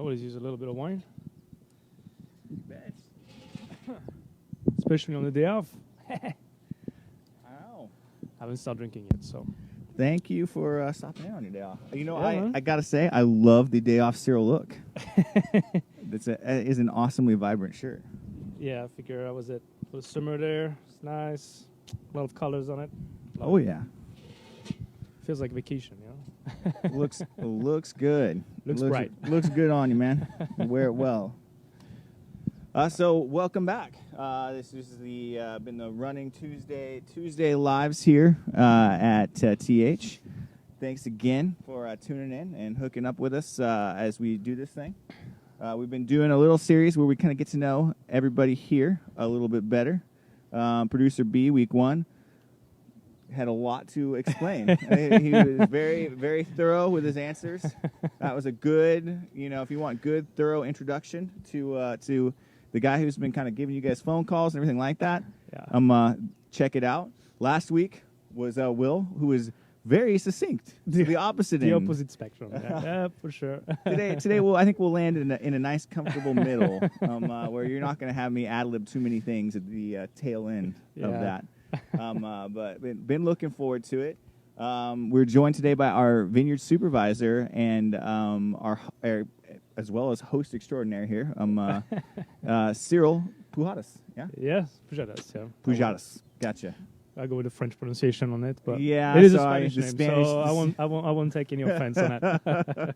always use a little bit of wine, Bet. especially on the day off. Wow. I haven't started drinking yet, so. Thank you for stopping in on your day off. You know, Yeah, man. I got to say, I love the day off Cyril look. It is an awesomely vibrant shirt. Yeah, I figure I was at for the summer there. It's nice. A lot of colors on it. Oh, yeah. Feels like vacation, you know? looks good. Looks bright. Looks good on you, man. Wear it well. So welcome back. This is been the running Tuesday lives here at TH. Thanks again for tuning in and hooking up with us as we do this thing. We've been doing a little series where we kind of get to know everybody here a little bit better. Producer B, week 1, had a lot to explain. He was very, very thorough with his answers. That was a good, if you want good, thorough introduction to the guy who's been kind of giving you guys phone calls and everything like that. Yeah. Check it out. Last week was Will, who was very succinct. The opposite The end. opposite spectrum. Yeah, for sure. Today, I think we'll land in a nice, comfortable middle, where you're not going to have me ad-lib too many things at the tail end of that. But been looking forward to it. We're joined today by our Vineyard supervisor and our as well as host extraordinaire here, Cyril Pujadas. Yeah. Yes, Pujadas. Yeah. Pujadas. Gotcha. I go with the French pronunciation on it, but yeah, it is sorry, a Spanish name, so I won't take any offense on that.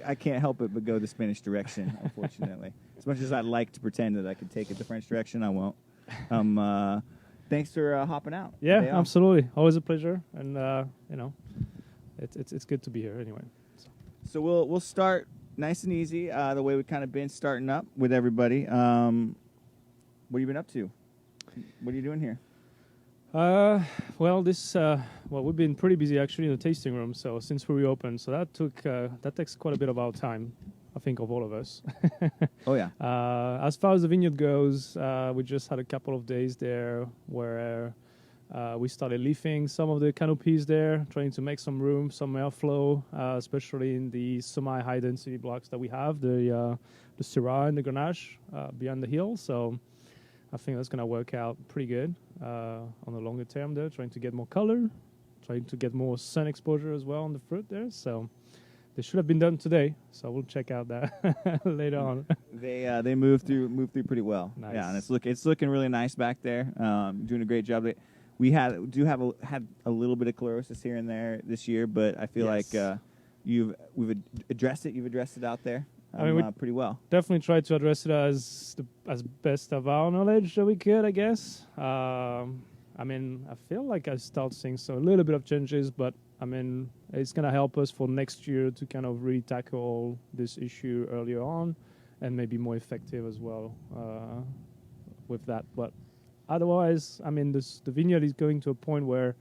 I can't help it but go the Spanish direction, unfortunately. As much as I'd like to pretend that I could take it the French direction, I won't. Thanks for hopping out. Yeah, absolutely. Always a pleasure, and it's good to be here anyway. So we'll start nice and easy, the way we've kind of been starting up with everybody. What have you been up to? What are you doing here? Well, we've been pretty busy actually in the tasting room. So since we reopened, so that takes quite a bit of our time, I think, of all of us. Oh yeah. As far as the vineyard goes, we just had a couple of days there where we started leafing some of the canopies there, trying to make some room, some airflow, especially in the semi-high density blocks that we have, the Syrah and the Grenache beyond the hill. So I think that's going to work out pretty good on the longer term there, trying to get more color, trying to get more sun exposure as well on the fruit there. So they should have been done today, so we'll check out that later on. They moved through pretty well. Nice. Yeah, and it's looking really nice back there. Doing a great job. We had a little bit of chlorosis here and there this year, but I feel like we've addressed it. You've addressed it out there. I mean, pretty well. Definitely tried to address it as best of our knowledge that we could, I guess. I mean, I feel like I start seeing a little bit of changes, but I mean, it's going to help us for next year to kind of really tackle this issue earlier on and maybe more effective as well with that. But otherwise, I mean, the vineyard is going to a point where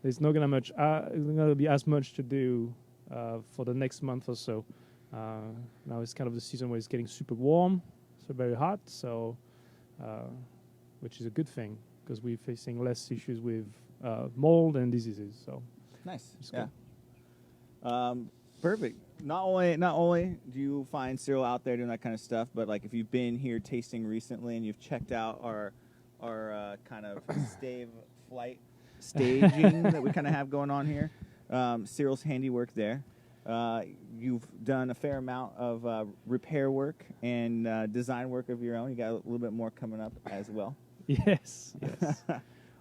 there's not going to be as much to do for the next month or so. Now it's kind of the season where it's getting super warm, so very hot, so which is a good thing because we're facing less issues with mold and diseases. So nice, yeah, perfect. Not only do you find Cyril out there doing that kind of stuff, but like if you've been here tasting recently and you've checked out our kind of flight staging that we kind of have going on here, Cyril's handiwork there. You've done a fair amount of repair work and design work of your own. You got a little bit more coming up as well. Yes.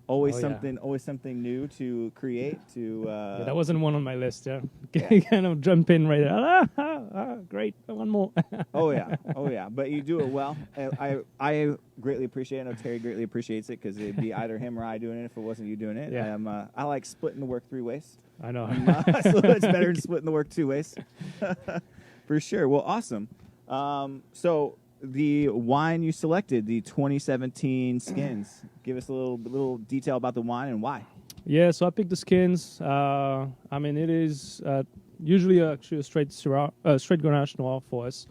Always something new to create. That wasn't one on my list. Yeah, kind of jump in right there. Great, one more. Oh yeah. But you do it well. I greatly appreciate it. I know Terry greatly appreciates it because it'd be either him or I doing it if it wasn't you doing it. Yeah. I like splitting the work 3 ways. I know. So it's better than splitting the work 2 ways. For sure. Well, awesome. So the wine you selected, the 2017 Skins. Give us a little detail about the wine and why. Yeah, so I picked the Skins. I mean, it is usually actually a straight Grenache Noir for us.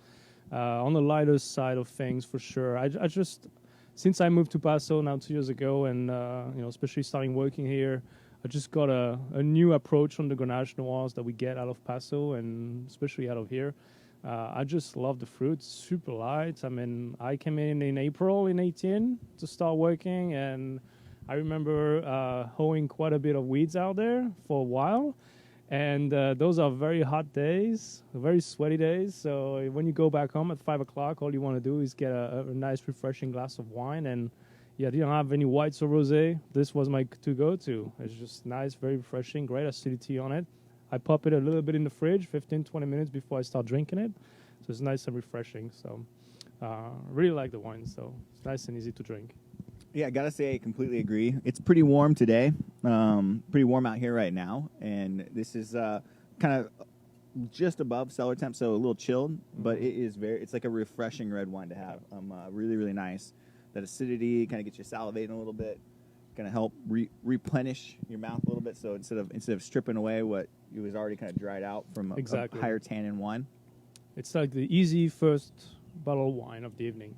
On the lighter side of things, for sure. I just, since I moved to Paso now 2 years ago, and especially starting working here, I just got a new approach on the Grenache Noirs that we get out of Paso and especially out of here. I just love the fruit, super light. I mean, I came in April in 18 to start working, and I remember hoeing quite a bit of weeds out there for a while. And those are very hot days, very sweaty days. So when you go back home at 5 o'clock, all you want to do is get a nice, refreshing glass of wine. And yeah, I didn't have any whites or rosé. This was my to-go-to. It's just nice, very refreshing, great acidity on it. I pop it a little bit in the fridge, 15, 20 minutes before I start drinking it. So it's nice and refreshing. So really like the wine. So it's nice and easy to drink. Yeah, I gotta say, I completely agree. It's pretty warm today. Pretty warm out here right now, and this is kind of just above cellar temp, so a little chilled. But it is it's like a refreshing red wine to have. Really, really nice. That acidity kind of gets you salivating a little bit. Going to help replenish your mouth a little bit. So instead of stripping away what it was already kind of dried out from a higher tannin wine, it's like the easy first bottle of wine of the evening.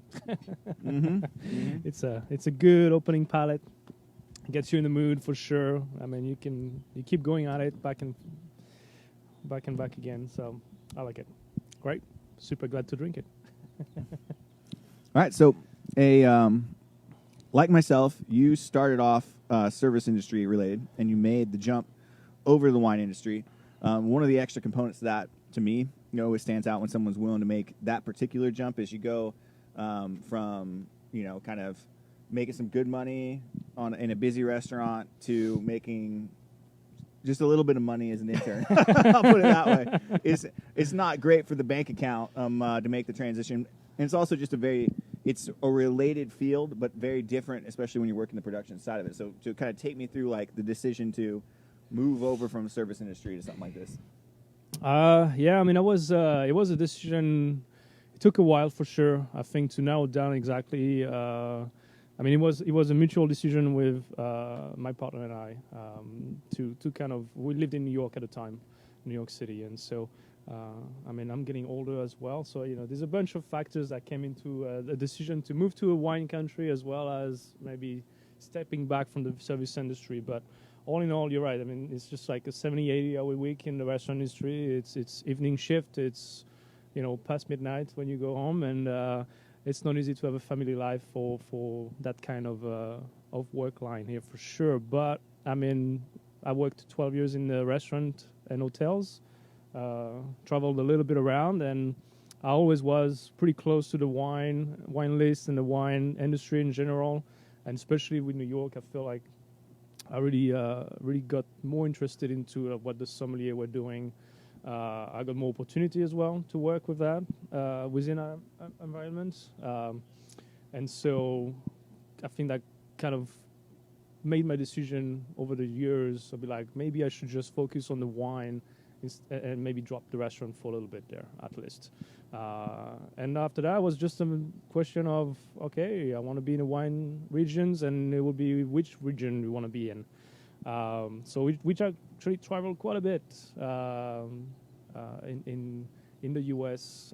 It's a good opening palate. Gets you in the mood for sure. I mean, you keep going at it back and back again. So I like it. Great. Super glad to drink it. All right. So like myself, you started off service industry related, and you made the jump over to the wine industry. One of the extra components to that, to me, always stands out when someone's willing to make that particular jump is you go from, kind of making some good money in a busy restaurant to making just a little bit of money as an intern. I'll put it that way. It's not great for the bank account to make the transition. And it's also just it's a related field, but very different, especially when you're working the production side of it. So to kind of take me through like the decision to move over from the service industry to something like this. Yeah, I mean, it was a decision. It took a while for sure, I think, to narrow down exactly. I mean, it was a mutual decision with my partner and I to kind of. We lived in New York at the time, New York City, and so I mean, I'm getting older as well. So there's a bunch of factors that came into a decision to move to a wine country, as well as maybe stepping back from the service industry, but. All in all, you're right. I mean, it's just like a 70, 80-hour week in the restaurant industry. It's evening shift. It's, past midnight when you go home. And it's not easy to have a family life for that kind of work line here for sure. But, I mean, I worked 12 years in the restaurant and hotels, traveled a little bit around, and I always was pretty close to the wine list and the wine industry in general. And especially with New York, I feel like I really got more interested into what the sommelier were doing. I got more opportunity as well to work with that within our environment. And so I think that kind of made my decision over the years. I'll be like, maybe I should just focus on the wine and maybe drop the restaurant for a little bit there, at least. And after that, it was just a question of, okay, I want to be in the wine regions, and it will be which region we want to be in. So we actually traveled quite a bit in the U.S.,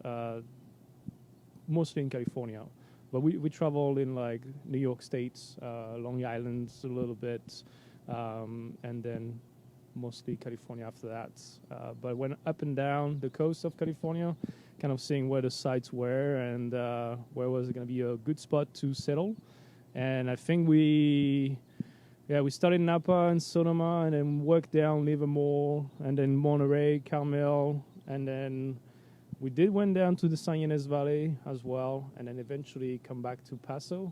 mostly in California. But we traveled in like New York State, Long Island a little bit, and then mostly California after that. But went up and down the coast of California, kind of seeing where the sites were and where was going to be a good spot to settle. And I think we started in Napa and Sonoma, and then worked down Livermore, and then Monterey, Carmel, and then we went down to the San Ynez Valley as well, and then eventually come back to Paso.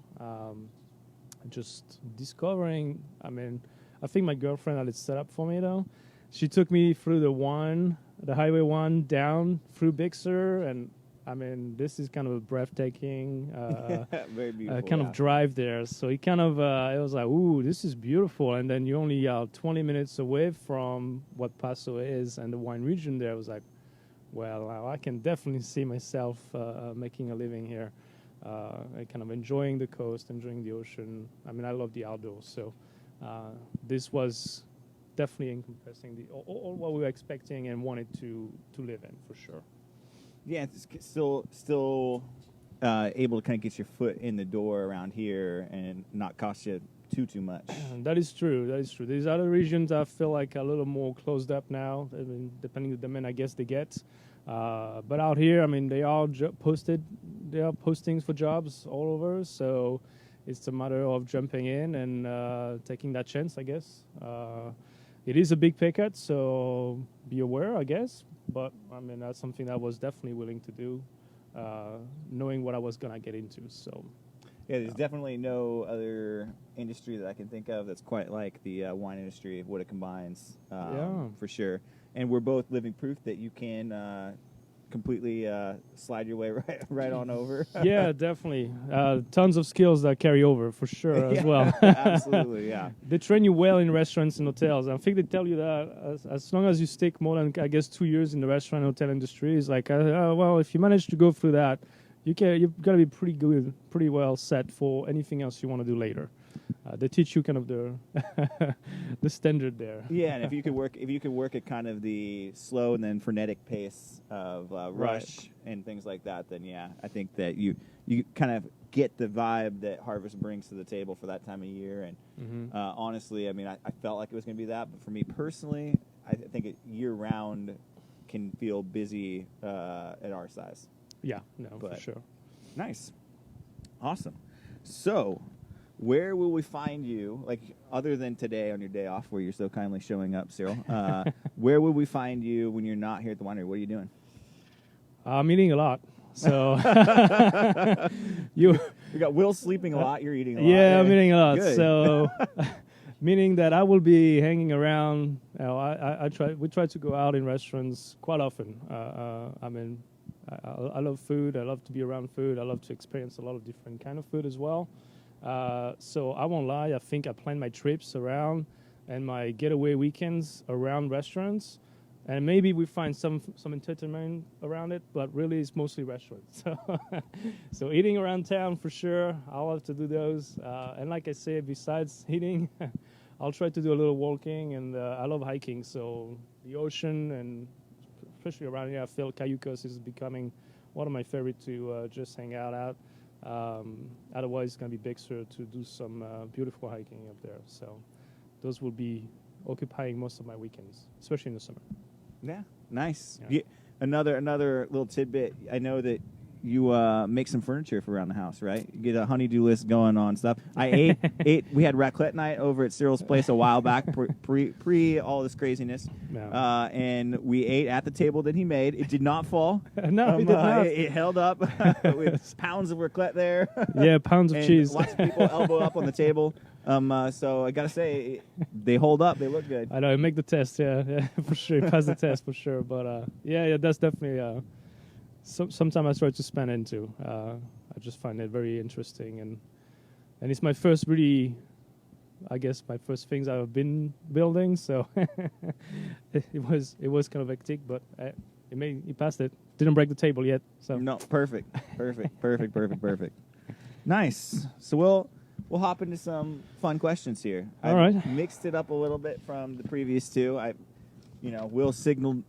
Just discovering, I think my girlfriend had it set up for me, though. She took me through the Highway 1 down through Big Sur, and this is kind of a breathtaking very beautiful, kind of drive there. So it kind of, it was like, ooh, this is beautiful. And then you only are 20 minutes away from what Paso is and the wine region there. I was like, well, I can definitely see myself making a living here. Kind of enjoying the coast, enjoying the ocean. I love the outdoors, so this was definitely encompassing all what we were expecting and wanted to live in, for sure. Yeah, it's still able to kind of get your foot in the door around here and not cost you too much. That is true. There's other regions I feel like are a little more closed up now. Depending on the demand, I guess they get. But out here, I mean, they are postings for jobs all over. So it's a matter of jumping in and taking that chance, I guess. It is a big pay cut, so be aware, I guess. But I mean, that's something that I was definitely willing to do, knowing what I was gonna get into. So. Yeah, there's definitely no other industry that I can think of that's quite like the wine industry, what it combines, for sure. And we're both living proof that you can completely slide your way right on over. Yeah, definitely. Tons of skills that carry over for sure as well. Absolutely, yeah. They train you well in restaurants and hotels. I think they tell you that as long as you stick more than, I guess, 2 years in the restaurant and hotel industry, it's like, well, if you manage to go through that, you've got to be pretty good, pretty well set for anything else you want to do later. They teach you kind of the the standard there. Yeah, and if you could work at kind of the slow and then frenetic pace of rush and things like that, then yeah, I think that you kind of get the vibe that Harvest brings to the table for that time of year. And honestly, I mean, I felt like it was going to be that, but for me personally, I think year round can feel busy at our size. Yeah, no, for sure. Nice. Awesome. So, where will we find you, like, other than today on your day off where you're so kindly showing up, Cyril? Where will we find you when you're not here at the winery? What are you doing? I'm eating a lot. So, we got Will sleeping a lot, you're eating a lot. Yeah, I'm eating a lot. Good. So, meaning that I will be hanging around. You know, we try to go out in restaurants quite often. I mean, I love food. I love to be around food. I love to experience a lot of different kind of food as well. So I won't lie. I think I plan my trips around and my getaway weekends around restaurants, and maybe we find some entertainment around it. But really, it's mostly restaurants. So eating around town for sure. I'll have to do those. And like I said, besides eating, I'll try to do a little walking, and I love hiking. So the ocean and especially around here, I feel Cayucos is becoming one of my favorite to just hang out at. Otherwise, it's going to be Big Sur to do some beautiful hiking up there. So those will be occupying most of my weekends, especially in the summer. Yeah, nice. Yeah. Another little tidbit. I know that you make some furniture for around the house, right? You get a honey-do list going on stuff. I ate. We had raclette night over at Cyril's place a while back, pre all this craziness. No. And we ate at the table that he made. It did not fall. No, it did not. It held up with pounds of raclette there. Yeah, pounds of and cheese. Lots of people elbow up on the table. So I gotta say, they hold up. They look good. I know. Make the test. Yeah, for sure. Pass the test for sure. But yeah, that's definitely. Sometimes I try to spend into. I just find it very interesting, and it's my first really, I guess, my first things I've been building. So it was kind of hectic, but he passed it. Didn't break the table yet. So no, perfect. Nice. So we'll hop into some fun questions here. All right. Mixed it up a little bit from the previous two. Will signaled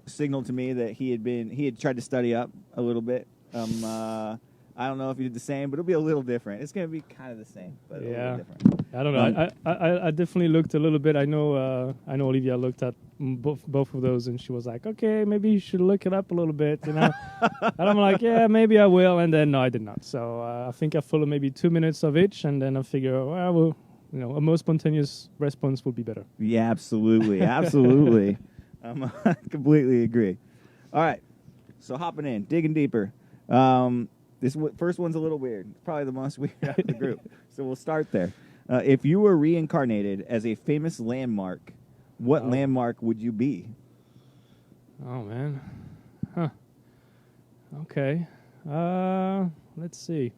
to me that he had tried to study up a little bit. I don't know if he did the same, but it'll be a little different. It's going to be kind of the same, but a little different. I don't know. I definitely looked a little bit. I know Olivia looked at both of those, and she was like, "Okay, maybe you should look it up a little bit." And I'm like, "Yeah, maybe I will." And then no, I did not. So I think I followed maybe 2 minutes of each, and then I figure, well, a more spontaneous response would be better. Yeah, absolutely, absolutely. I completely agree. All right, so hopping in, digging deeper. This first one's a little weird. It's probably the most weird out of the group. So we'll start there. If you were reincarnated as a famous landmark, what landmark would you be? Oh, man. Huh. Okay. Let's see.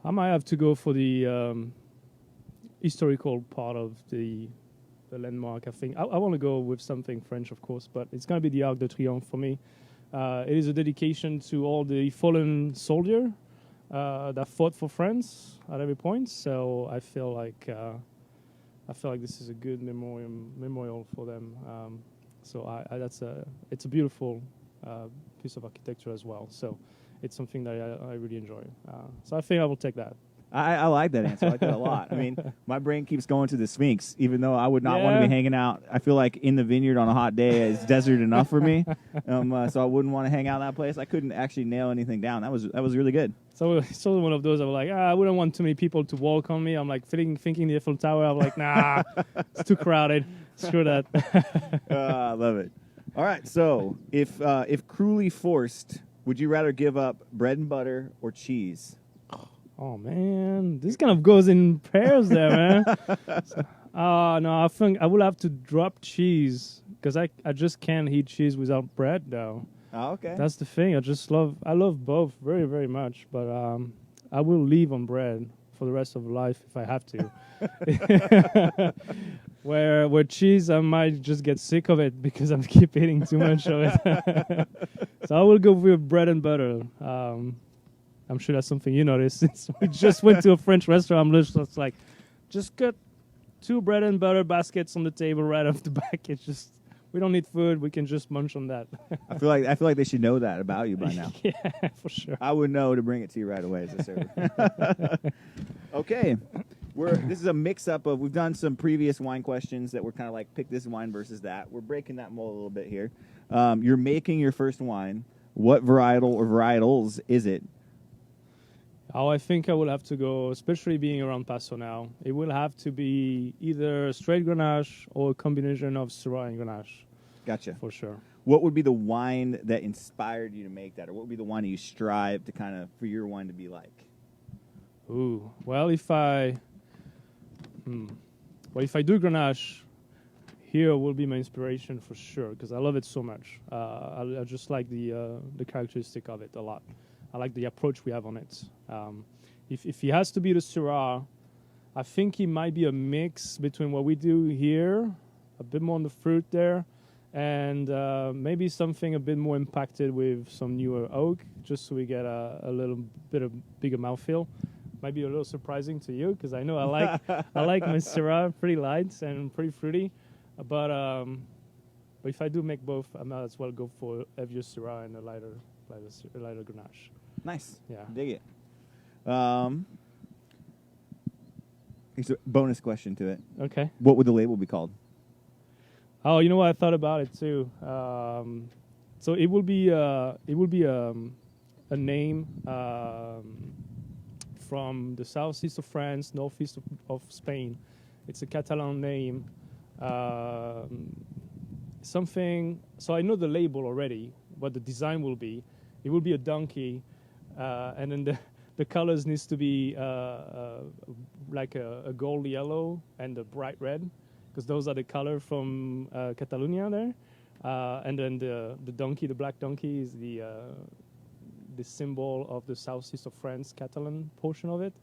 I might have to go for the historical part of the landmark. I think I want to go with something French, of course, but it's going to be the Arc de Triomphe for me. It is a dedication to all the fallen soldier that fought for France at every point. So I feel like this is a good memorial for them. So it's a beautiful piece of architecture as well. So it's something that I really enjoy. So I think I will take that. I like that answer. I like that a lot. I mean, my brain keeps going to the Sphinx, even though I would not want to be hanging out. I feel like in the vineyard on a hot day is desert enough for me, so I wouldn't want to hang out in that place. I couldn't actually nail anything down. That was really good. So it's also one of those. I'm like, I wouldn't want too many people to walk on me. I'm like thinking the Eiffel Tower. I'm like, nah, it's too crowded. Screw that. I love it. All right. So if cruelly forced, would you rather give up bread and butter or cheese? Oh, man. This kind of goes in pairs there, man. No, I think I will have to drop cheese because I just can't eat cheese without bread, though. Oh, okay. That's the thing. I love both very, very much, but I will leave on bread for the rest of life if I have to. Where cheese, I might just get sick of it because I keep eating too much of it. So I will go with bread and butter. I'm sure that's something you noticed since we just went to a French restaurant. I'm just like, just get 2 bread and butter baskets on the table right off the back. It's just, we don't need food. We can just munch on that. I feel like they should know that about you by now. Yeah, for sure. I would know to bring it to you right away as a server. Okay. This is a mix-up of, we've done some previous wine questions that were kind of like, pick this wine versus that. We're breaking that mold a little bit here. You're making your first wine. What varietal or varietals is it? Oh, I think I will have to go, especially being around Paso now, it will have to be either straight Grenache or a combination of Syrah and Grenache. Gotcha. For sure. What would be the wine that inspired you to make that? Or what would be the wine that you strive to kind of, for your wine to be like? Ooh, well, if I do Grenache, here will be my inspiration for sure, because I love it so much. I just like the characteristic of it a lot. I like the approach we have on it. If he has to be the Syrah, I think he might be a mix between what we do here, a bit more on the fruit there, and maybe something a bit more impacted with some newer oak, just so we get a little bit of bigger mouthfeel. Might be a little surprising to you, because I know I like my Syrah pretty light and pretty fruity, but if I do make both, I might as well go for heavier Syrah and a lighter Grenache. Nice. Yeah. Dig it. Here's a bonus question to it. Okay. What would the label be called? Oh, you know what? I thought about it too. So it will be a name from the southeast of France, northeast of Spain. It's a Catalan name. Something. So I know the label already. What the design will be. It will be a donkey, and then the colors needs to be like a gold yellow and a bright red, because those are the color from Catalonia there. And then the donkey, the black donkey, is the symbol of the southeast of France, Catalan portion of it.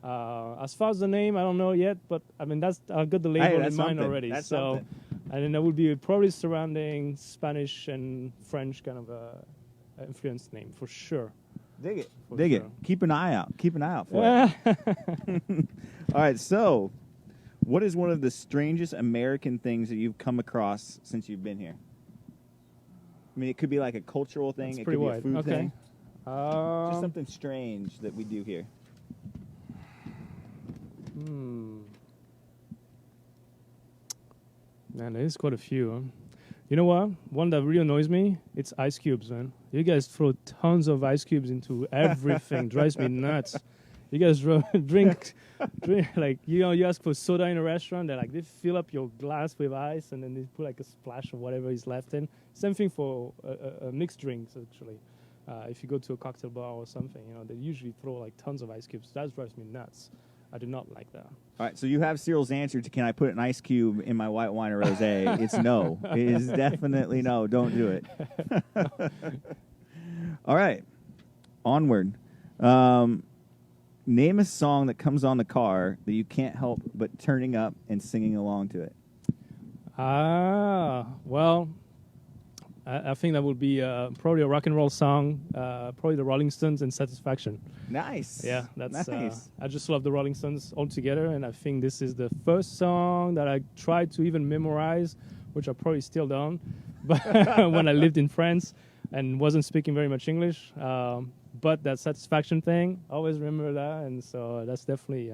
As far as the name, I don't know yet, but I mean I've got the label in mind already. That's so, something. And then that would be probably surrounding Spanish and French kind of influenced name for sure. Dig it. For Dig sure. it. Keep an eye out. Keep an eye out for it. All right. So, what is one of the strangest American things that you've come across since you've been here? I mean, it could be like a cultural thing. That's it pretty could be wide. a food Okay. thing. Just something strange that we do here. Man, there's quite a few. Huh? You know what? One that really annoys me, it's ice cubes, man. You guys throw tons of ice cubes into everything. Drives me nuts. You guys drink like, you ask for soda in a restaurant, they fill up your glass with ice and then they put like a splash of whatever is left in. Same thing for mixed drinks, actually. If you go to a cocktail bar or something, they usually throw like tons of ice cubes. That drives me nuts. I do not like that. All right, so you have Cyril's answer to, can I put an ice cube in my white wine or rosé? It's no. It is definitely no. Don't do it. All right, Onward. Name a song that comes on the car that you can't help but turning up and singing along to it. Well, I think that would be probably a rock and roll song, probably the Rolling Stones and Satisfaction. Nice. Yeah, that's nice. I just love the Rolling Stones altogether, and I think this is the first song that I tried to even memorize, which I probably still don't, but when I lived in France. and wasn't speaking very much English. But that satisfaction thing, I always remember that, and so that's definitely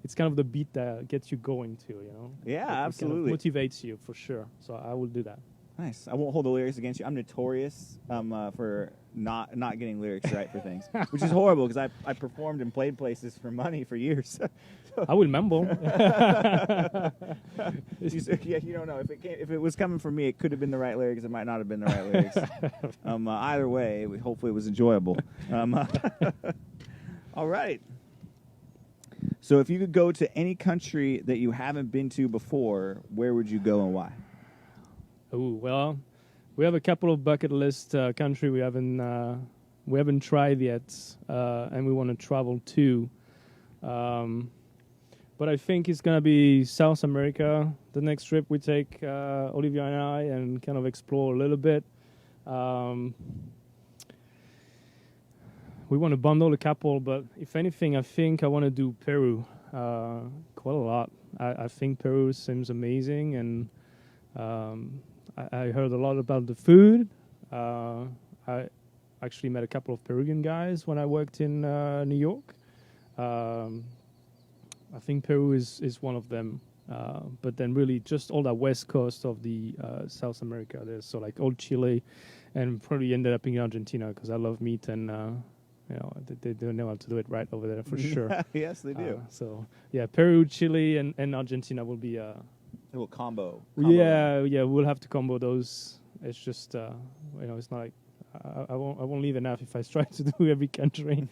it's kind of the beat that gets you going too, you know. Yeah, It absolutely. kind of motivates you for sure. So I will do that. Nice. I won't hold the lyrics against you. I'm notorious for not getting lyrics right for things, which is horrible because I performed and played places for money for years. I will mumble. Yeah, you don't know if it was coming from me, it could have been the right lyrics. It might not have been the right lyrics. Either way, hopefully it was enjoyable. All right. So if you could go to any country that you haven't been to before, where would you go and why? Oh well, we have a couple of bucket list country we haven't tried yet, and we want to travel to. But I think it's gonna be South America. The next trip we take, Olivia and I, and kind of explore a little bit. We want to bundle a couple, but if anything, I think I want to do Peru quite a lot. I think Peru seems amazing, and I heard a lot about the food. I actually met a couple of Peruvian guys when I worked in New York. I think Peru is one of them. But then really just all that west coast of the South America. There's so like old Chile, and probably ended up in Argentina because I love meat, and they don't know how to do it right over there for sure. Yes, they do. So yeah, Peru, Chile, and Argentina will be a little combo. Yeah, we'll have to combo those. It's just it's not like I won't leave enough if I try to do every country.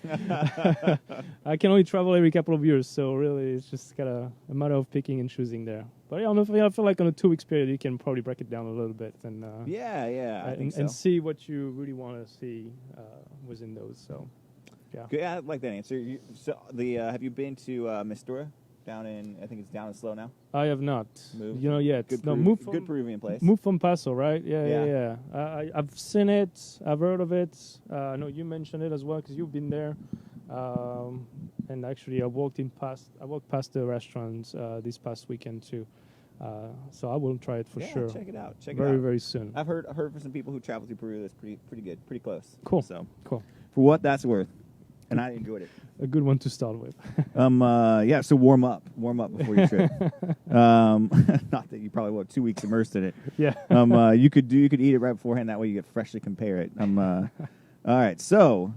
I can only travel every couple of years, so really it's just kind of a matter of picking and choosing there. But I feel like on a 2 weeks period you can probably break it down a little bit and I think so. And see what you really want to see within those. So yeah, I like that answer. Have you been to Mistura? Down in Slow now. I have not. Moved. Yet. Good Peruvian place. Moved from Paso, right? Yeah. I've seen it. I've heard of it. I know you mentioned it as well because you've been there. And actually, I walked past the restaurants this past weekend too. So I will try it for sure. Check it out. Very soon. I've heard from some people who travel through Peru. That's pretty good, pretty close. Cool. So cool. For what that's worth. And I enjoyed it. A good one to start with. So warm up before your trip. Not that you probably will. 2 weeks immersed in it. Yeah. You could eat it right beforehand. That way you get freshly compare it. All right. So,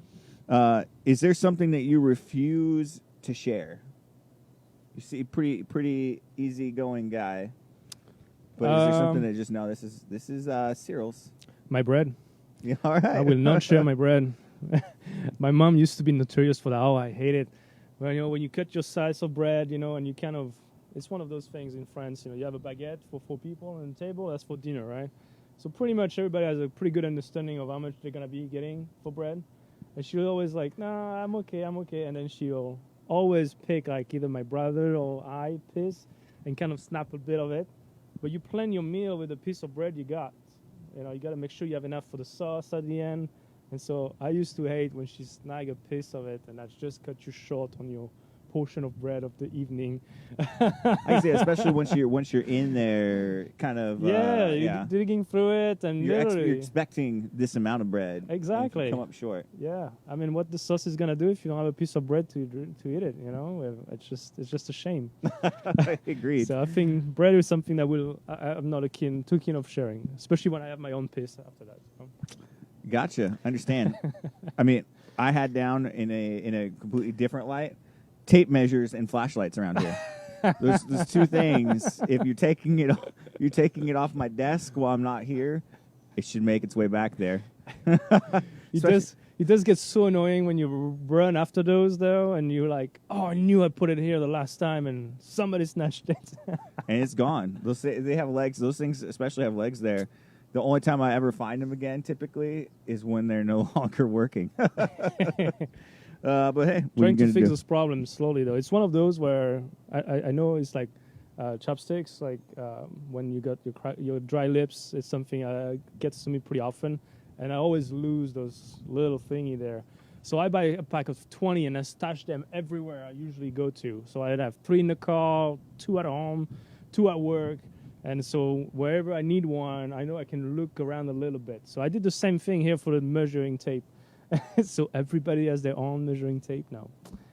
is there something that you refuse to share? You see, pretty easygoing guy. But is there something that just no? This is Cyrils. My bread. Yeah. All right. I will not share my bread. My mom used to be notorious for that. Oh, I hate it. Well, when you cut your slice of bread, and you kind of, it's one of those things in France, you have a baguette for 4 people on the table, that's for dinner, right? So pretty much everybody has a pretty good understanding of how much they're going to be getting for bread. And she was always like, nah, I'm okay. And then she'll always pick like either my brother or I piece and kind of snap a bit of it. But you plan your meal with a piece of bread you got. You got to make sure you have enough for the sauce at the end. And so I used to hate when she snagged a piece of it, and that just cut you short on your portion of bread of the evening. I see, especially once you're in there, kind of. You're digging through it, and you're expecting this amount of bread. Exactly. And you come up short. Yeah, I mean, what the sauce is gonna do if you don't have a piece of bread to eat it? It's just a shame. Agreed. So I think bread is something that I'm not too keen of sharing, especially when I have my own piece after that. So. Gotcha. Understand. I mean, I had down in a completely different light tape measures and flashlights around here. Those 2 things. If you're taking it off my desk while I'm not here, it should make its way back there. It does get so annoying when you run after those though, and you're like, oh, I knew I put it here the last time, and somebody snatched it. And it's gone. They have legs. Those things especially have legs there. The only time I ever find them again, typically, is when they're no longer working. But hey, trying to fix those problems slowly, though. It's one of those where I know it's like chopsticks. Like when you got your dry lips, it's something gets to me pretty often, and I always lose those little thingy there. So I buy a pack of 20 and I stash them everywhere I usually go to. So I'd have 3 in the car, 2 at home, 2 at work. And so wherever I need one, I know I can look around a little bit. So I did the same thing here for the measuring tape. So everybody has their own measuring tape now.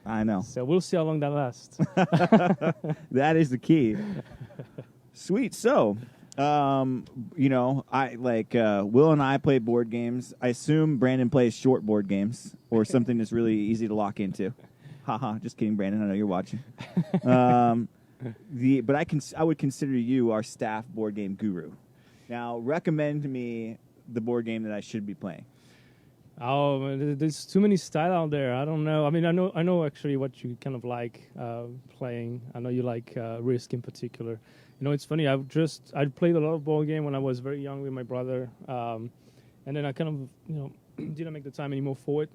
I know. So we'll see how long that lasts. That is the key. Sweet. So, I like Will and I play board games. I assume Brandon plays short board games or something that's really easy to lock into. Haha, just kidding, Brandon. I know you're watching. But I would consider you our staff board game guru. Now, recommend me the board game that I should be playing. Oh, there's too many style out there. I don't know. I mean, I know actually what you kind of like playing. I know you like Risk in particular. It's funny. I played a lot of board game when I was very young with my brother, and then I kind of didn't make the time anymore for it,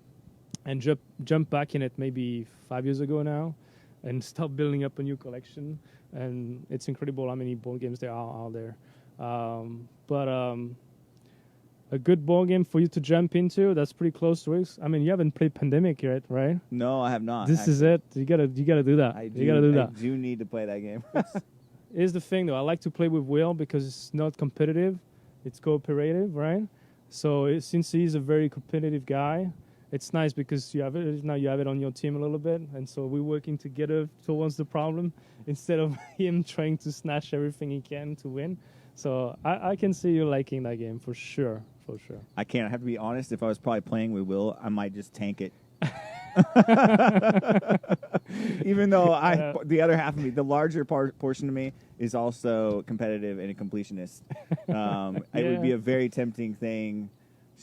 and jump back in it maybe 5 years ago now, and start building up a new collection. And it's incredible how many board games there are out there. A good board game for you to jump into that's pretty close to it. I mean, you haven't played Pandemic yet, right? No, I have not. This is it. You gotta do that. You gotta do that. I do need to play that game. Here's the thing, though. I like to play with Will because it's not competitive. It's cooperative, right? So since he's a very competitive guy, it's nice because you have it on your team a little bit, and so we're working together towards the problem instead of him trying to snatch everything he can to win. So I can see you liking that game for sure. For sure. I can't. I have to be honest. If I was probably playing with Will, I might just tank it. Even though the other half of me, the larger portion of me, is also competitive and a completionist. It would be a very tempting thing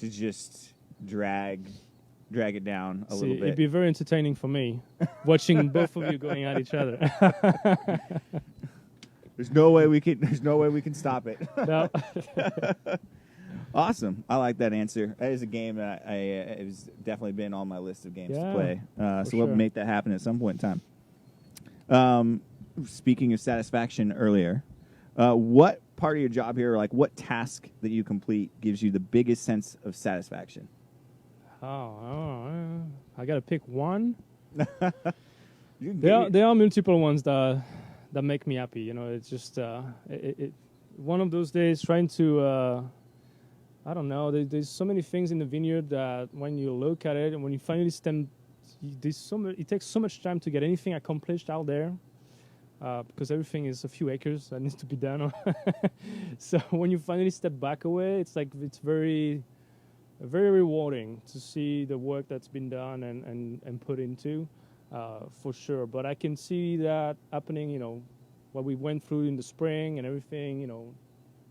to just drag it down a little bit. It'd be very entertaining for me, watching both of you going at each other. There's no way we can stop it. No. Awesome. I like that answer. That is a game that it's definitely been on my list of games to play. So we'll make that happen at some point in time. Speaking of satisfaction earlier, what part of your job here, or like what task that you complete, gives you the biggest sense of satisfaction? I got to pick one. There are multiple ones that make me happy. It's just one of those days trying to... I don't know. There's so many things in the vineyard that when you look at it and when you finally it takes so much time to get anything accomplished out there because everything is a few acres that needs to be done. So when you finally step back away, it's very, very rewarding to see the work that's been done and put into, for sure. But I can see that happening. What we went through in the spring and everything.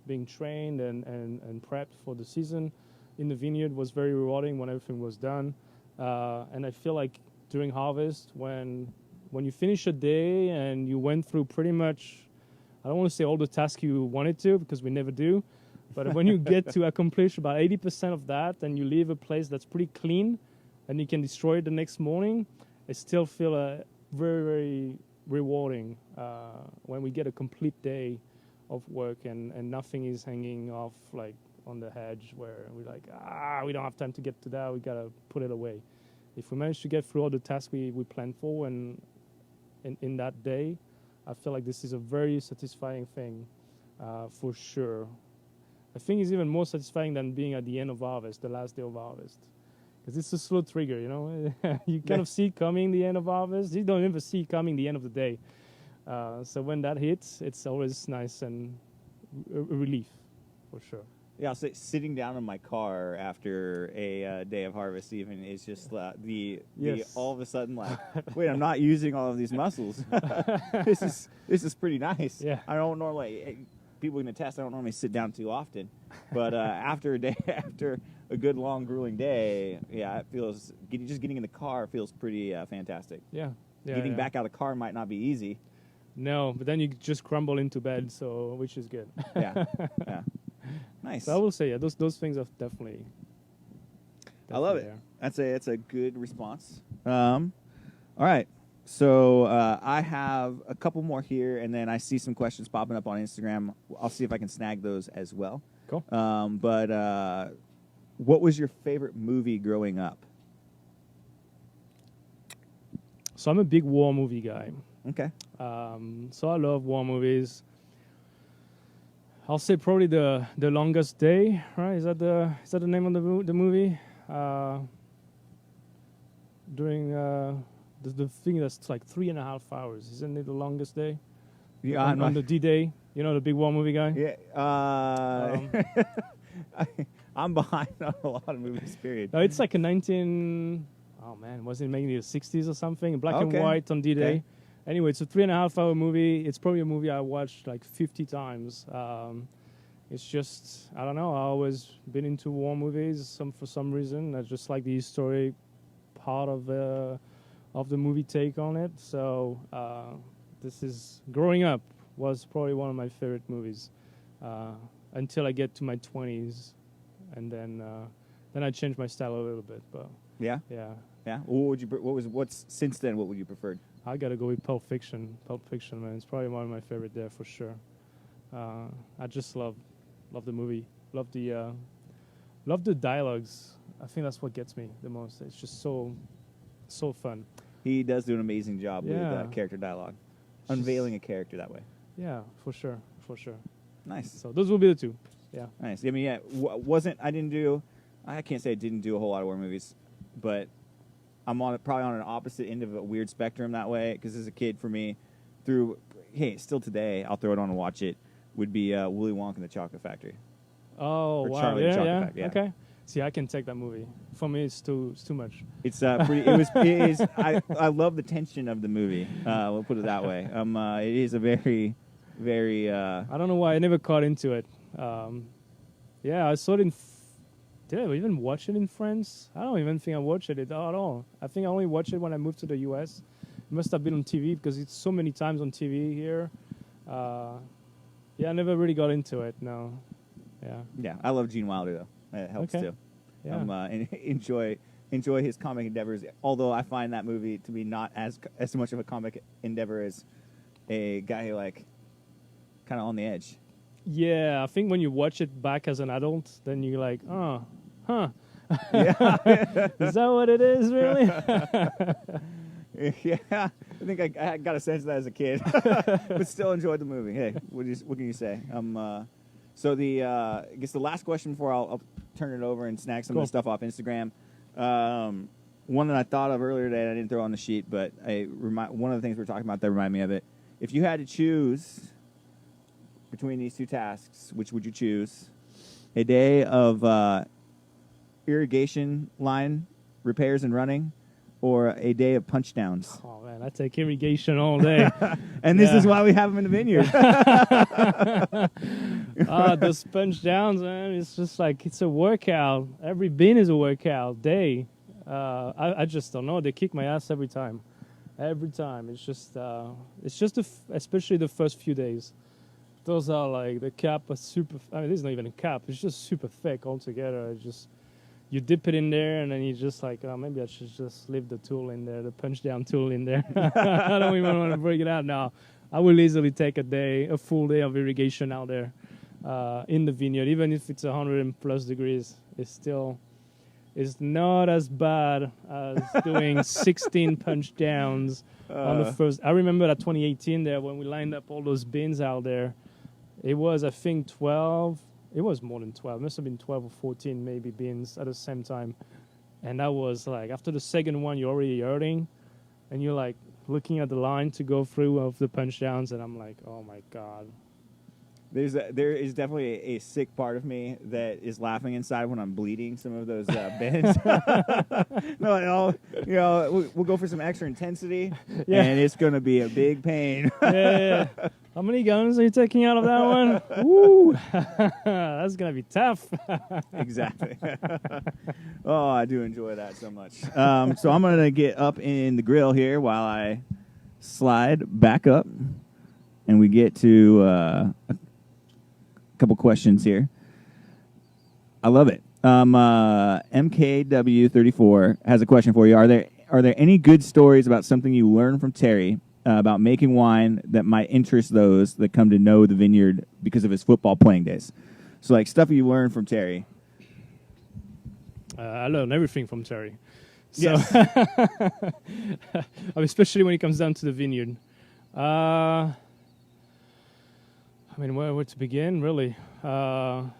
Being trained and prepped for the season in the vineyard was very rewarding when everything was done. And I feel like during harvest, when you finish a day and you went through pretty much, I don't want to say all the tasks you wanted to, because we never do, but when you get to accomplish about 80% of that and you leave a place that's pretty clean and you can destroy it the next morning, I still feel very, very rewarding when we get a complete day of work and nothing is hanging off like on the hedge where we're like, we don't have time to get to that, we gotta put it away. If we manage to get through all the tasks we planned for and in that day, I feel like this is a very satisfying thing, for sure. I think it's even more satisfying than being at the end of harvest, the last day of harvest. Because it's a slow trigger, you kind of see it coming the end of harvest. You don't ever see it coming the end of the day. So when that hits, it's always nice and a relief, for sure. Yeah, so sitting down in my car after a day of harvest even is just the all of a sudden like, wait, I'm not using all of these muscles. This is pretty nice. Yeah. I don't normally, people can attest, I don't normally sit down too often, but after a good long grueling day, it feels just getting in the car feels pretty fantastic. Yeah. Getting back out of the car might not be easy. No, but then you just crumble into bed, which is good. Yeah. Nice. So I will say, those things are definitely I love it. There. That's a good response. All right. So I have a couple more here, and then I see some questions popping up on Instagram. I'll see if I can snag those as well. Cool. But what was your favorite movie growing up? So I'm a big war movie guy. Okay. So I love war movies. I'll say probably the longest day, right? Is that the name of the movie? During the thing that's like 3.5 hours, isn't it the longest day? Yeah, on the D-Day, you know, the big war movie guy. Yeah. I'm behind on a lot of movies. Period. No, it's like a 19. Oh man, was it maybe the 60s or something? Black and Okay. white on D-Day. Okay. Anyway, it's a 3.5 hour movie. It's probably a movie I watched like 50 times. It's just, I don't know. I always been into war movies for some reason. I just like the historic part of the movie take on it. So this is, growing up, was probably one of my favorite movies until I get to my 20s, and then I changed my style a little bit. But Yeah. yeah, What's since then? What would you prefer? I gotta go with Pulp Fiction. Pulp Fiction, man, it's probably one of my favorite there for sure. I just love the movie. Love the dialogues. I think that's what gets me the most. It's just so fun. He does do an amazing job Yeah. with character dialogue, unveiling a character that way. Yeah, for sure. Nice. So those will be the two. Yeah. Nice. I mean, yeah, I can't say I didn't do a whole lot of war movies, but I'm probably on an opposite end of a weird spectrum that way, because as a kid, for me, still today, I'll throw it on and watch it, would be Willy Wonka and the Chocolate Factory. Oh, Or wow. Charlie and the Yeah. Chocolate Factory, yeah. Okay. See, I can take that movie. For me, it's too much. It's it is. I love the tension of the movie. We'll put it that way. It is a very, very. I don't know why I never caught into it. Yeah, I saw it in. Did I even watch it in France? I don't even think I watched it at all. I think I only watched it when I moved to the U.S. It must have been on TV because it's so many times on TV here. Yeah, I never really got into it. No. Yeah. Yeah, I love Gene Wilder though. It helps Okay. too. Yeah. And enjoy his comic endeavors. Although I find that movie to be not as much of a comic endeavor as a guy who kind of on the edge. Yeah, I think when you watch it back as an adult, then you're like, oh, huh. Yeah. Is that what it is, really? Yeah, I think I got a sense of that as a kid, but still enjoyed the movie. Hey, what can you say? So I guess the last question before I'll turn it over and snag some of the stuff off Instagram. One that I thought of earlier today, and I didn't throw on the sheet, but one of the things we were talking about that reminded me of it. If you had to choose between these two tasks, which would you choose? A day of irrigation line repairs and running, or a day of punch downs? Oh, man, I take irrigation all day. And this is why we have them in the vineyard. Those punch downs, man, it's just like, it's a workout. Every bin is a workout day. I just don't know. They kick my ass every time. Every time. It's just especially the first few days. Those are like, the cap is super, I mean, this is not even a cap. It's just super thick altogether. It's just, you dip it in there, and then you just like, oh, maybe I should just leave the tool in there, the punch down tool in there. I don't even want to break it out now. I will easily take a full day of irrigation out there in the vineyard, even if it's 100+ degrees. It's not as bad as doing 16 punch downs on the first. I remember that 2018 there when we lined up all those bins out there. It was, I think, 12. It was more than 12. It must have been 12 or 14 maybe bins at the same time. And that was like, after the second one, you're already hurting. And you're like looking at the line to go through of the punch downs. And I'm like, oh my God. There is definitely a sick part of me that is laughing inside when I'm bleeding some of those bends. No, we'll go for some extra intensity, and it's going to be a big pain. Yeah. How many gallons are you taking out of that one? Woo! That's going to be tough. Exactly. Oh, I do enjoy that so much. So I'm going to get up in the grill here while I slide back up, and we get to a couple questions here. I love it. MKW34 has a question for you. Are there any good stories about something you learned from Terry about making wine that might interest those that come to know the vineyard because of his football playing days? So, like, stuff you learned from Terry. I learned everything from Terry. So, Yes. especially when it comes down to the vineyard. I mean, where to begin, really? I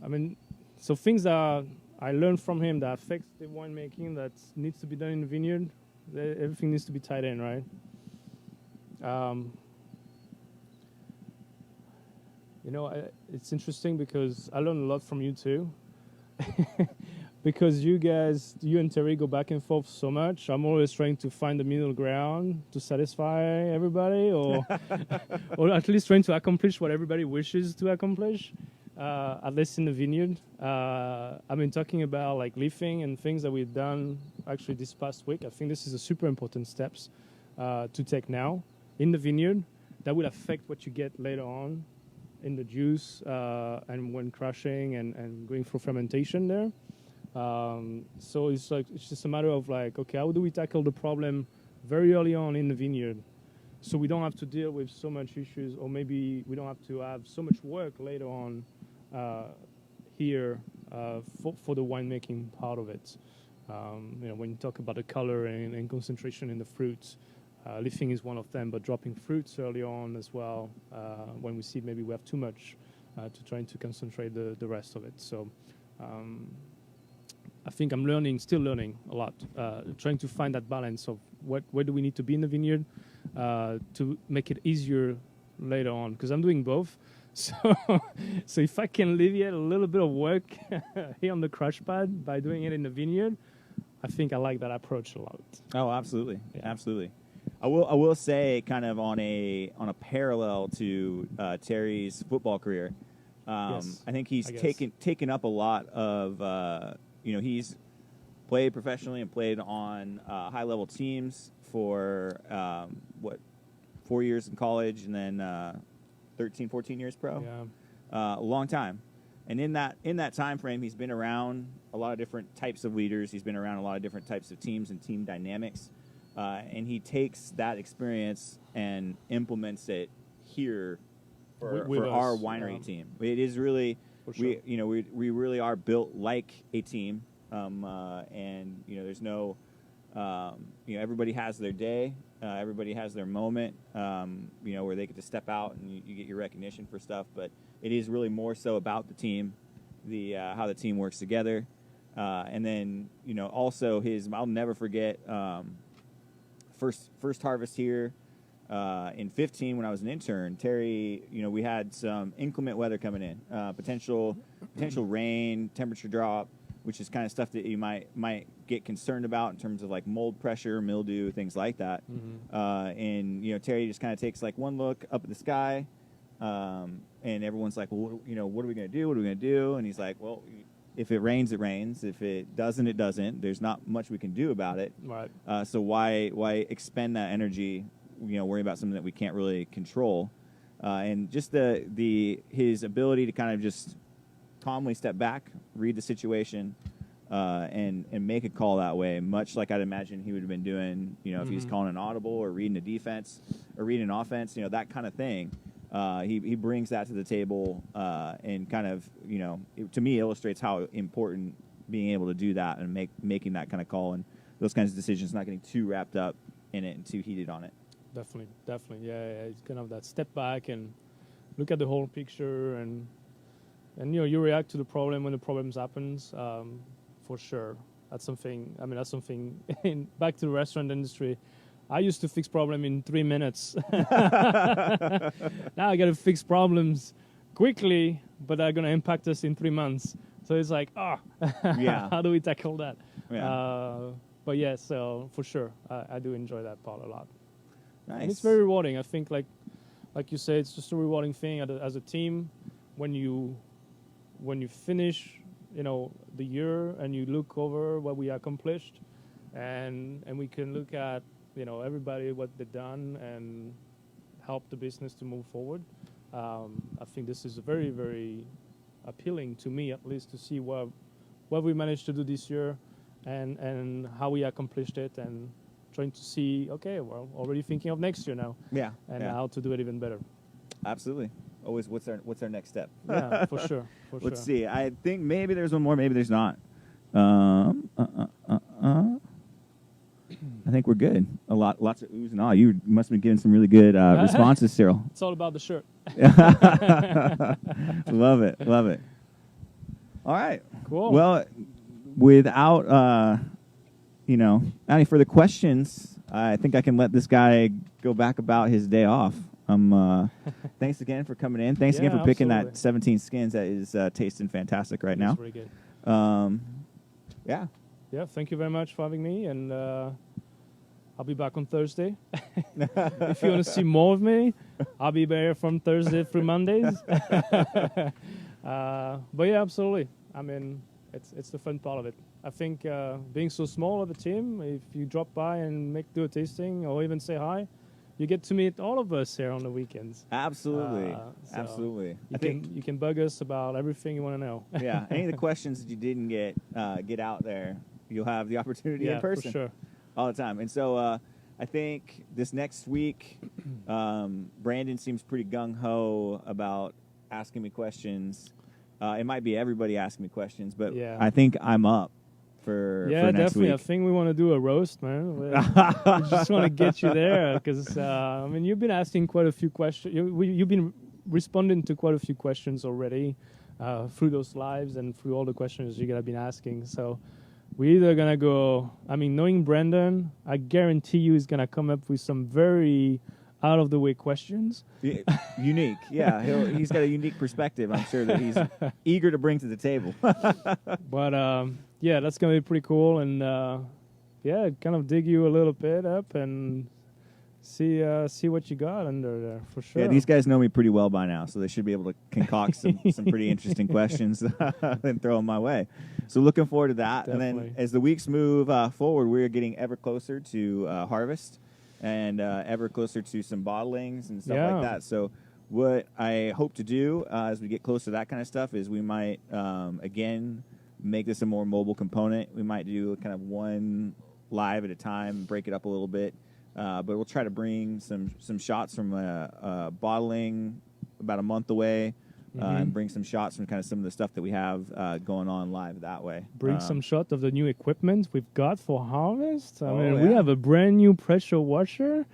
mean, so things that I learned from him that affects the winemaking that needs to be done in the vineyard. Everything needs to be tied in, right? It's interesting because I learned a lot from you too. Because you and Terry go back and forth so much. I'm always trying to find the middle ground to satisfy everybody, or or at least trying to accomplish what everybody wishes to accomplish, at least in the vineyard. I've been talking about like leafing and things that we've done actually this past week. I think this is a super important steps to take now in the vineyard that will affect what you get later on in the juice and when crushing and going through fermentation there. So it's just a matter of like, okay, how do we tackle the problem very early on in the vineyard so we don't have to deal with so much issues, or maybe we don't have to have so much work later on here for the winemaking part of it. When you talk about the color and concentration in the fruits, leafing is one of them, but dropping fruits early on as well when we see maybe we have too much to trying to concentrate the rest of it. So I think I'm still learning a lot, trying to find that balance of where do we need to be in the vineyard to make it easier later on, because I'm doing both. So if I can alleviate a little bit of work here on the crush pad by doing it in the vineyard, I think I like that approach a lot. Oh, absolutely, yeah. Absolutely. I will say, kind of on a parallel to Terry's football career, yes, I think he's taken up a lot of. He's played professionally and played on high-level teams for, 4 years in college, and then 13, 14 years pro. Yeah. A long time. And in that time frame, he's been around a lot of different types of leaders. He's been around a lot of different types of teams and team dynamics. And he takes that experience and implements it here for our winery team. It is really... Sure. We really are built like a team, and there's no, everybody has their day, everybody has their moment, where they get to step out and you get your recognition for stuff. But it is really more so about the team, how the team works together, and then also I'll never forget first harvest here. In 15, when I was an intern, Terry, we had some inclement weather coming in, potential rain, temperature drop, which is kind of stuff that you might get concerned about in terms of like mold pressure, mildew, things like that. Mm-hmm. And Terry just kind of takes like one look up at the sky, and everyone's like, well, what are we going to do? What are we going to do? And he's like, well, if it rains, it rains. If it doesn't, it doesn't. There's not much we can do about it. Right. So why expend that energy? Worry about something that we can't really control, and just his ability to kind of just calmly step back, read the situation, and make a call that way, much like I'd imagine he would have been doing, if he was calling an audible or reading a defense or reading an offense, that kind of thing. He brings that to the table, and kind of, to me illustrates how important being able to do that and making that kind of call and those kinds of decisions, not getting too wrapped up in it and too heated on it. Definitely. Yeah. It's kind of that step back and look at the whole picture, and you react to the problem when the problems happens. For sure, that's something. Back to the restaurant industry. I used to fix problem in 3 minutes. Now I got to fix problems quickly, but they're going to impact us in 3 months. So it's like, yeah. How do we tackle that? Yeah. But yeah, so for sure, I do enjoy that part a lot. Nice. And it's very rewarding. I think, like you say, it's just a rewarding thing as a team when you finish, the year and you look over what we accomplished, and we can look at, everybody what they've done and help the business to move forward. I think this is very, very appealing to me, at least, to see what we managed to do this year and how we accomplished it, and trying to see, okay, we're already thinking of next year now. Yeah. And how to do it even better. Absolutely. Always, what's our next step? Yeah, for sure. Let's see. I think maybe there's one more, maybe there's not. I think we're good. Lots of oohs and ahs. You must have been giving some really good responses, Cyril. It's all about the shirt. Love it. All right. Cool. Well, without any further questions, I think I can let this guy go back about his day off. Thanks again for coming in. Thanks again for picking that 17 skins. That is tasting fantastic right now. Very good. Yeah. Yeah, thank you very much for having me, and I'll be back on Thursday. If you want to see more of me, I'll be there from Thursday through Mondays. But yeah, absolutely. I mean, it's the fun part of it. I think being so small of a team, if you drop by and do a tasting or even say hi, you get to meet all of us here on the weekends. Absolutely. Absolutely. You can bug us about everything you want to know. Yeah. Any of the questions that you didn't get out there, you'll have the opportunity in person. For sure. All the time. And so I think this next week, Brandon seems pretty gung-ho about asking me questions. It might be everybody asking me questions, but I think I'm up for next definitely. week. I think we want to do a roast, man. We just want to get you there because, I mean, you've been asking quite a few questions. You've been responding to quite a few questions already through those lives and through all the questions you guys have been asking. So we're either going to go, I mean, knowing Brandon, I guarantee you he's going to come up with some very out-of-the-way questions. Unique, yeah. He's got a unique perspective, I'm sure, that he's eager to bring to the table. But, yeah, that's going to be pretty cool. And, kind of dig you a little bit up and see what you got under there, for sure. Yeah, these guys know me pretty well by now, so they should be able to concoct some pretty interesting questions and throw them my way. So looking forward to that. Definitely. And then as the weeks move forward, we're getting ever closer to harvest and ever closer to some bottlings and stuff like that. So what I hope to do as we get close to that kind of stuff is we might, again, make this a more mobile component. We might do kind of one live at a time, break it up a little bit. But we'll try to bring some shots from bottling about a month away and bring some shots from kind of some of the stuff that we have going on live that way. Bring some shot of the new equipment we've got for harvest. I mean, we have a brand new pressure washer.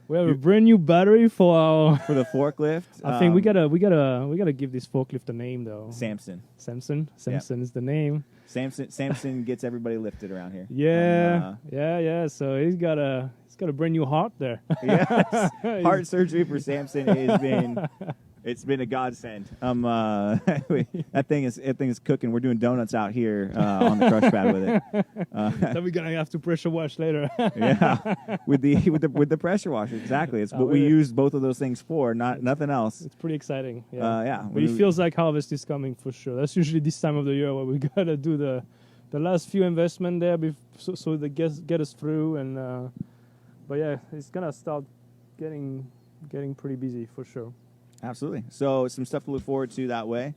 We have a brand new battery for the forklift. I think we gotta give this forklift a name though. Samson is the name. Samson gets everybody lifted around here. Yeah. So he's got a brand new heart there. Yes, heart surgery for Samson has been. It's been a godsend. That thing is cooking. We're doing donuts out here on the crush pad with it. Then we're gonna have to pressure wash later. with the pressure washer. Exactly. It's what we use both of those things for. Nothing else. It's pretty exciting. But it feels like harvest is coming for sure. That's usually this time of the year where we gotta do the last few investment there, so they get us through. And but yeah, it's gonna start getting pretty busy for sure. Absolutely. So some stuff to look forward to that way.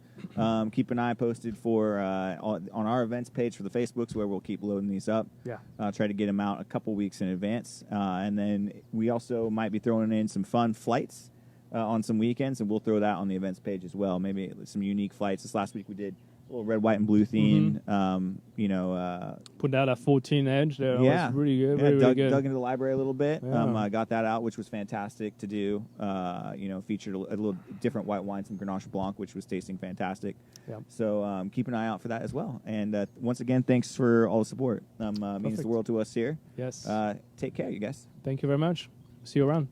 Keep an eye posted for on our events page for the Facebooks where we'll keep loading these up. Try to get them out a couple weeks in advance. And then we also might be throwing in some fun flights on some weekends, and we'll throw that on the events page as well. Maybe some unique flights. This last week we did a little red, white, and blue theme. Put out a 14 edge there. That was really good. Really good. Dug into the library a little bit. Got that out, which was fantastic to do. Featured a little different white wine, some Grenache Blanc, which was tasting fantastic. So keep an eye out for that as well. And once again, thanks for all the support. Means the world to us here. Yes. Take care, you guys. Thank you very much. See you around.